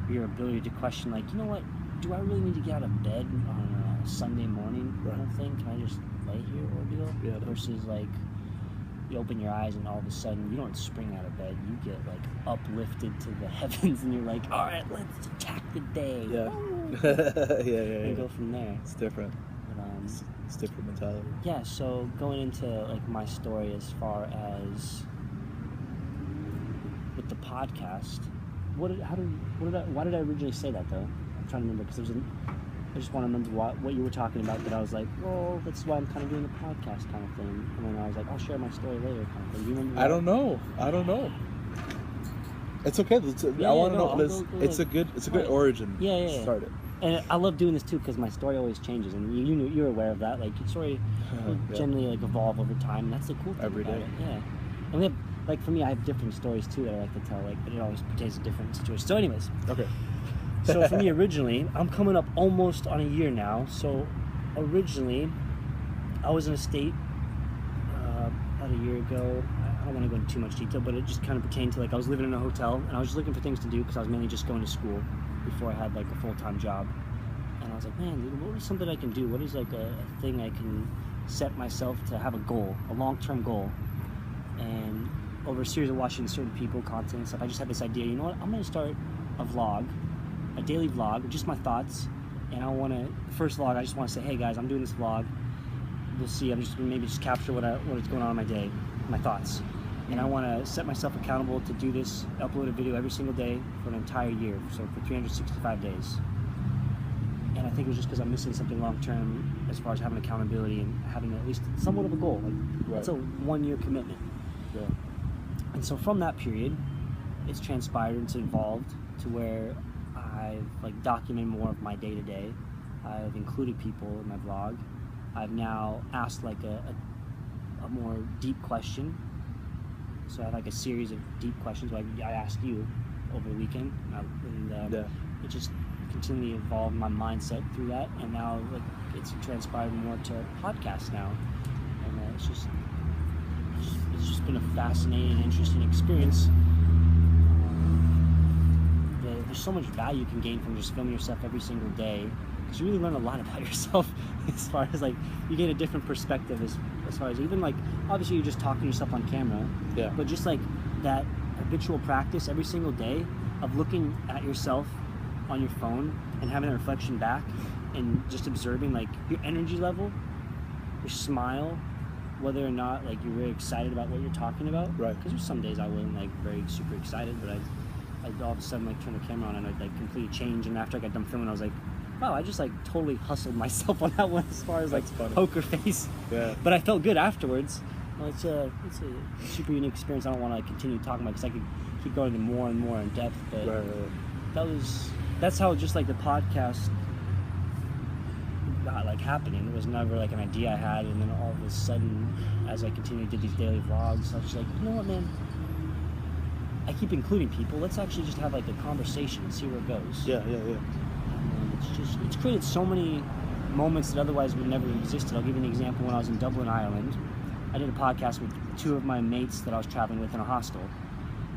your ability to question, like, you know what, do I really need to get out of bed on a Sunday morning kind of thing? Can I just lay here ordeal? Yeah. Versus, like, you open your eyes and all of a sudden you don't spring out of bed. You get, like, uplifted to the heavens and you're like, all right, let's attack the day. Yeah. And go from there. It's different. But, it's different mentality. Yeah, so going into, like, my story as far as with the podcast, why did I originally say that, though? I'm trying to remember, because I just want to remember what you were talking about, that I was like, well, that's why I'm kind of doing the podcast kind of thing. And then I was like, I'll share my story later kind of thing. Do you remember that? I don't know. It's okay. I want to know. It's a good origin. Yeah. Start it. And I love doing this too, because my story always changes, and you're aware of that. Like, your story will generally, like, evolve over time, and that's the cool thing every about day. It. Yeah. And we have, like, for me, I have different stories too that I like to tell, like, but it always pertains to different situations. So anyways. Okay. So for me, originally, I'm coming up almost on a year now. So originally, I was in a state about a year ago. I don't want to go into too much detail, but it just kind of pertained to, like, I was living in a hotel, and I was just looking for things to do because I was mainly just going to school before I had, like, a full-time job. And I was like, man, dude, what is something I can do? What is, like, a thing I can set myself to have a goal, a long-term goal? And over a series of watching certain people, content and stuff, I just had this idea, you know what, I'm going to start a vlog, a daily vlog, just my thoughts. And the first vlog, I just want to say, hey guys, I'm doing this vlog. We'll see, I'm just maybe just capture what is going on in my day, my thoughts. And I want to set myself accountable to do this, upload a video every single day for an entire year, so for 365 days. And I think it was just because I'm missing something long-term as far as having accountability and having at least somewhat of a goal. Like, That's a 1-year commitment. Yeah. And so from that period, it's transpired and it's evolved to where I've, like, documented more of my day-to-day. I've included people in my vlog. I've now asked, like, a more deep question. So I have, like, a series of deep questions like I asked you over the weekend, and it just continually evolved my mindset through that, and now, like, it's transpired more to podcasts now, and it's just been a fascinating, interesting experience. There's so much value you can gain from just filming yourself every single day, because you really learn a lot about yourself as far as, like, you get a different perspective as far as, even, like, obviously you're just talking to yourself on camera, but just, like, that habitual practice every single day of looking at yourself on your phone and having a reflection back and just observing, like, your energy level, your smile, whether or not, like, you're very excited about what you're talking about. Right. Because there's some days I wasn't, like, very super excited, but I'd all of a sudden, like, turn the camera on and I'd, like, completely change. And after I got done filming, I was like, wow, I just, like, totally hustled myself on that one as far as, like, poker face. Yeah. But I felt good afterwards. Well, it's a super unique experience. I don't want to, like, continue talking about it because I could keep going into more and more in depth. But that's how just, like, the podcast got, like, happening. It was never, like, an idea I had, and then all of a sudden, as I continued to do these daily vlogs, I was just like, you know what, man? I keep including people. Let's actually just have, like, a conversation and see where it goes. Yeah. And it's created so many moments that otherwise would never have existed. I'll give you an example. When I was in Dublin, Ireland, I did a podcast with 2 of my mates that I was traveling with in a hostel,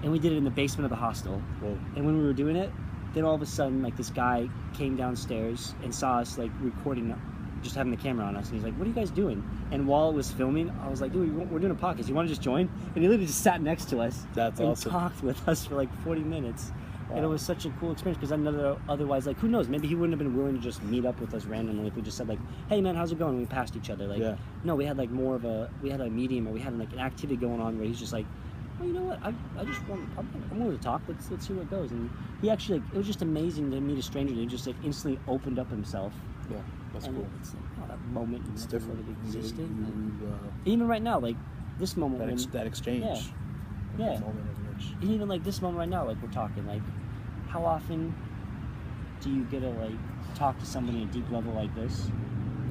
and we did it in the basement of the hostel. Whoa. And when we were doing it, then all of a sudden, like, this guy came downstairs and saw us, like, recording, just having the camera on us, and he's like, what are you guys doing? And while it was filming, I was like, dude, we're doing a podcast, you want to just join? And he literally just sat next to us. That's awesome. Talked with us for, like, 40 minutes. Wow. And it was such a cool experience, because otherwise, like, who knows, maybe he wouldn't have been willing to just meet up with us randomly if we just said, like, hey man, how's it going? And we passed each other. Like, no, we had, like, we had a medium, or we had, like, an activity going on where he's just like, well, you know what, I'm willing to talk, let's see where it goes. And he actually, like, it was just amazing to meet a stranger, and he just, like, instantly opened up himself. Yeah, that's cool. It's like, oh, that moment, it's different. Really existed. Even right now, like, this moment, that exchange. Yeah. That moment of which. And even, like, this moment right now, like, we're talking, like, how often do you get to, like, talk to somebody at a deep level like this,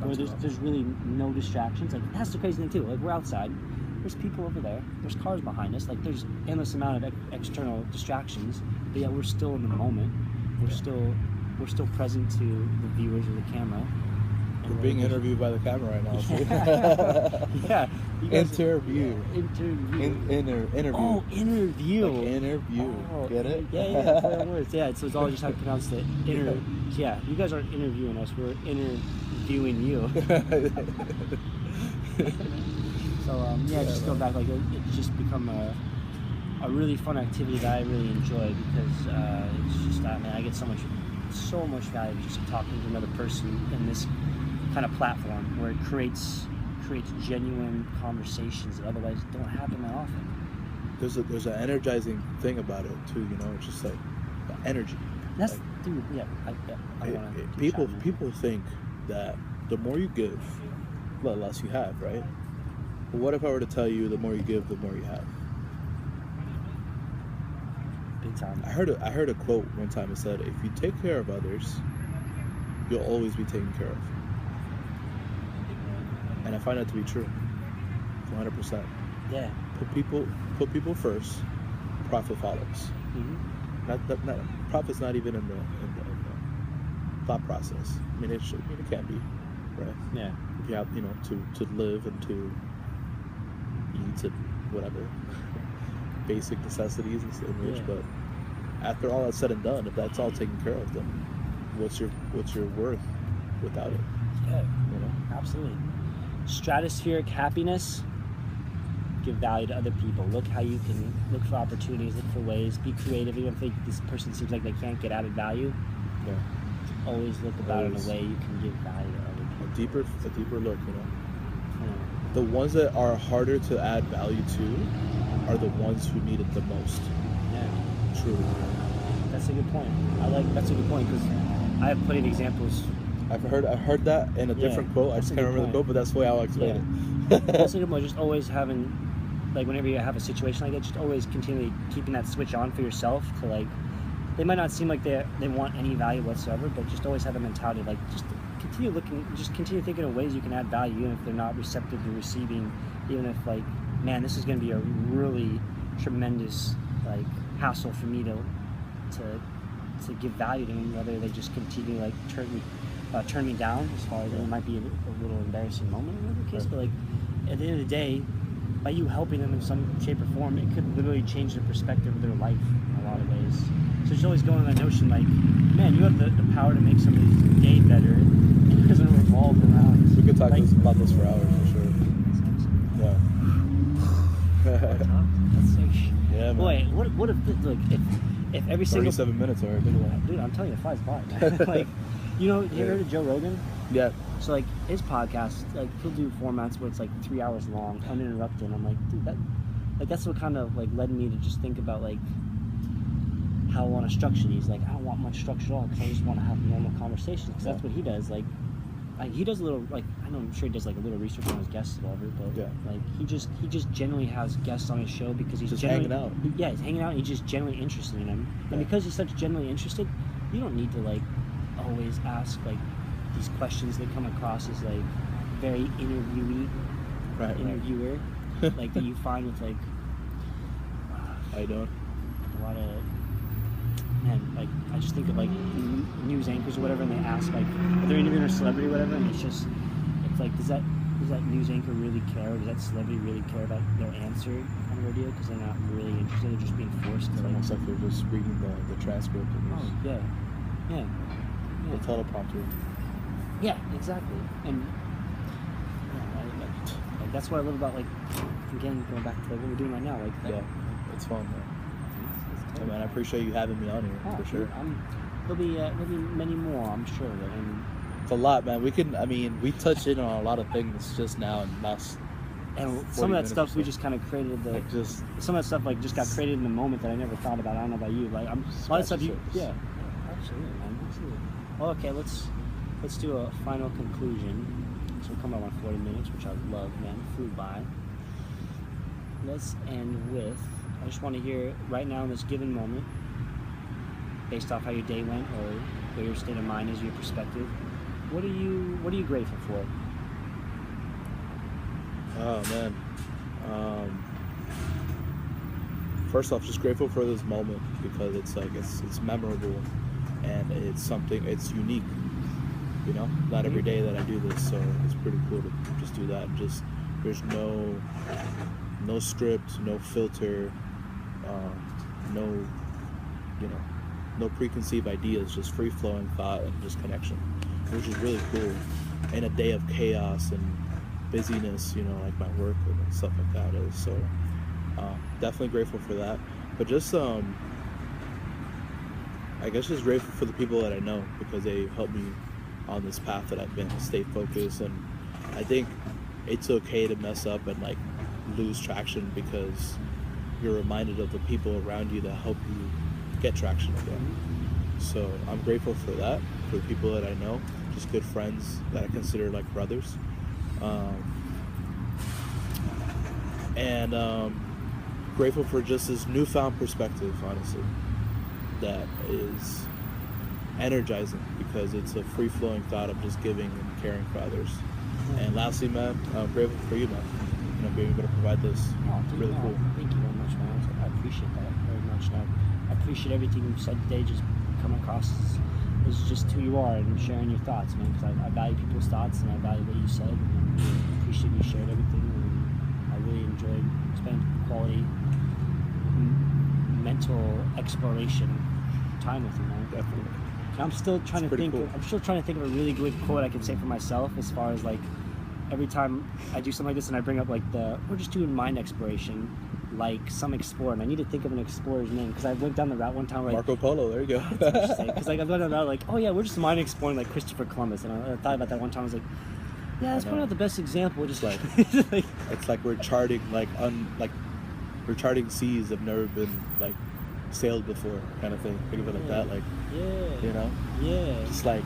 where there's really no distractions? Like, that's the crazy thing too. Like, we're outside, there's people over there, there's cars behind us, like, there's endless amount of external distractions, but yet we're still in the moment. We're still present to the viewers of the camera, the We're being interviewed by the camera right now. Yeah. Interview. Interview. Oh, interview. Like interview. Oh, Get it? Yeah. Fair words. Yeah. So it's all just how to pronounce it. Yeah. You guys aren't interviewing us. We're interviewing you. So just go back. Like it's just become a really fun activity that I really enjoy because it's just man, I get so much value just talking to another person in this kind of platform where it creates genuine conversations that otherwise don't happen that often. There's an energizing thing about it too, you know. It's just like the energy. That's like, dude. Yeah, I want to. People think that the more you give, the less you have, right? But what if I were to tell you the more you give, the more you have? Big time. I heard a quote one time. It said, "If you take care of others, you'll always be taken care of." And I find that to be true, 100%. Yeah. Put people first. Profit follows. Mm-hmm. Not profit's not even in the thought process. I mean, it can be, right? Yeah. If you have, to live and to eat and whatever, basic necessities and stuff. Yeah. But after all that's said and done, if that's all taken care of, then what's your worth without it? Yeah. Absolutely. Stratospheric happiness. Give value to other people. Look how you can look for opportunities, look for ways, be creative. Even if this person seems like they can't get added value, always look about it in a way you can give value to other people. A deeper look, The ones that are harder to add value to are the ones who need it the most. Yeah. Truly. That's a good point. That's a good point because I have plenty of examples. I've heard that in a different quote. I just can't remember the quote, but that's the way I'll explain it. That's a good point. Just always having, like, whenever you have a situation like that, just always continually keeping that switch on for yourself to, like, they might not seem like they want any value whatsoever, but just always have a mentality of, like, just continue thinking of ways you can add value, even if they're not receptive to receiving, even if, like, man, this is going to be a really tremendous, like, hassle for me to give value to them, whether they just continue, like, turn me down, as far as it might be a little embarrassing moment in every case, but, like, at the end of the day, by you helping them in some shape or form, it could literally change their perspective of their life in a lot of ways. So just always going on that notion, like, man, you have the power to make somebody's day better, and it doesn't revolve around. We could talk about this for hours, for sure. Yeah. That's like, yeah, man. Boy, what if every single 37 minutes already. Dude, I'm telling you, it flies by, man. Like, you heard of Joe Rogan? Yeah. So, like, his podcast, like, he'll do formats where it's like 3 hours long, uninterrupted. And I'm like, dude, that's what kind of, like, led me to just think about, like, how I want to structure these. Like, I don't want much structure at all because I just want to have normal conversations. Because that's what he does. Like, he does a little, like, I'm sure he does, like, a little research on his guests and whatever, but like, he just generally has guests on his show because he's just hanging out. He's hanging out. And he's just generally interested in them, and because he's such generally interested, you don't need to, like, always ask, like, these questions that come across as, like, very interviewer, like, that you find with, like, I don't. A lot of, man, like, I just think of, like, news anchors or whatever, and they ask, like, if they're interviewing a celebrity or whatever, and it's like, does that news anchor really care, or does that celebrity really care about their answer on the radio, because they're not really interested, they're just being forced to, like, almost like they're just reading the transcript. Yeah. The teleprompter. Yeah, exactly. And like, that's what I love about, like, again, going back to, like, what we're doing right now. Like, it's fun, man. Hey, man, I appreciate you having me on here, for sure. There'll be many more, I'm sure. And it's a lot, man. We touched in on a lot of things just now and last. And some of that stuff we just kind of created some of that stuff, like, just got created in the moment that I never thought about. I don't know about you, like, a lot of stuff absolutely, man, absolutely. Well, okay, let's do a final conclusion. So we'll come up on 40 minutes, which I love, man. Flew by. Let's end with, I just want to hear right now in this given moment, based off how your day went or where your state of mind is, your perspective, what are you grateful for? Oh, man. First off, just grateful for this moment because it's like it's memorable and it's unique. You know, not every day that I do this, so it's pretty cool to just do that. And just there's no script, no filter, no preconceived ideas, just free flowing thought and just connection, which is really cool. In a day of chaos and busyness, you know, like my work and stuff like that is. So definitely grateful for that. But just I guess just grateful for the people that I know, because they helped me on this path that I've been, stay focused. And I think it's okay to mess up and like lose traction, because you're reminded of the people around you that help you get traction again. So I'm grateful for that, for the people that I know, just good friends that I consider like brothers. And grateful for just this newfound perspective, honestly, that is energizing, because it's a free-flowing thought of just giving and caring for others. And lastly, man, I'm grateful for you, man. You know, being able to provide this. Really cool. Thank you very much, man. I appreciate that very much. And I appreciate everything you've said today. Just come across as just who you are and sharing your thoughts, man. Because I value people's thoughts, and I value what you said. And I really appreciate you shared everything. And I really enjoyed spending quality mental exploration time with you, man. Definitely. And I'm still trying to think. Cool. I'm still trying to think of a really good quote I can say for myself, as far as like every time I do something like this and I bring up like we're just doing mind exploration, like some explorer, and I need to think of an explorer's name, because I went down the route one time where Marco Polo, there you go. because like I went down the route like, oh yeah, we're just mind exploring like Christopher Columbus, and I thought about that one time. I was like, yeah, that's probably not the best example. Just like it's like we're charting we're charting seas that have never been like sailed before, kind of thing. Think of it like that, like you know, just like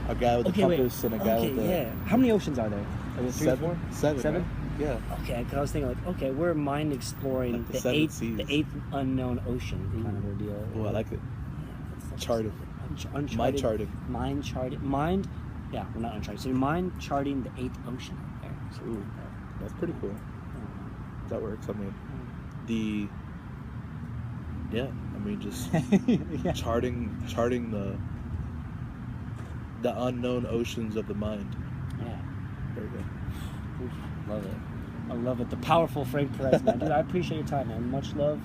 a guy with a compass and a guy with a. How many oceans are there? Are there 3 or 4? 7. Right? Yeah. Okay, because I was thinking like, okay, we're mind exploring like the eighth unknown ocean kind of ordeal. Oh, I like it. Charting. Uncharted. Mind charting. Mind charting. Mind. Yeah, we're not uncharted. So you're mind charting the 8th ocean out there. So, ooh, that's pretty cool. That works. I mean, just charting the unknown oceans of the mind. Yeah. Very good. Oof, love it. I love it. The powerful Frank Perez, man. Dude, I appreciate your time, man. Much love,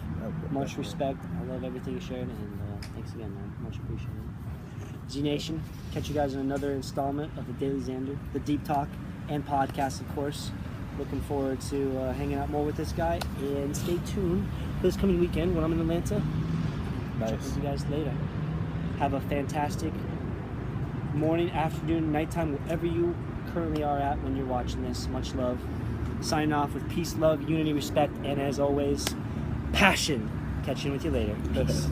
much respect. I love everything you shared, and thanks again, man. Much appreciated. Z Nation, catch you guys in another installment of the Daily Xander, the Deep Talk and podcast, of course. Looking forward to hanging out more with this guy, and stay tuned for this coming weekend when I'm in Atlanta. Nice. Check with you guys later. Have a fantastic morning, afternoon, nighttime, wherever you currently are at when you're watching this. Much love. Signing off with peace, love, unity, respect, and as always, passion. Catch you with you later. Peace.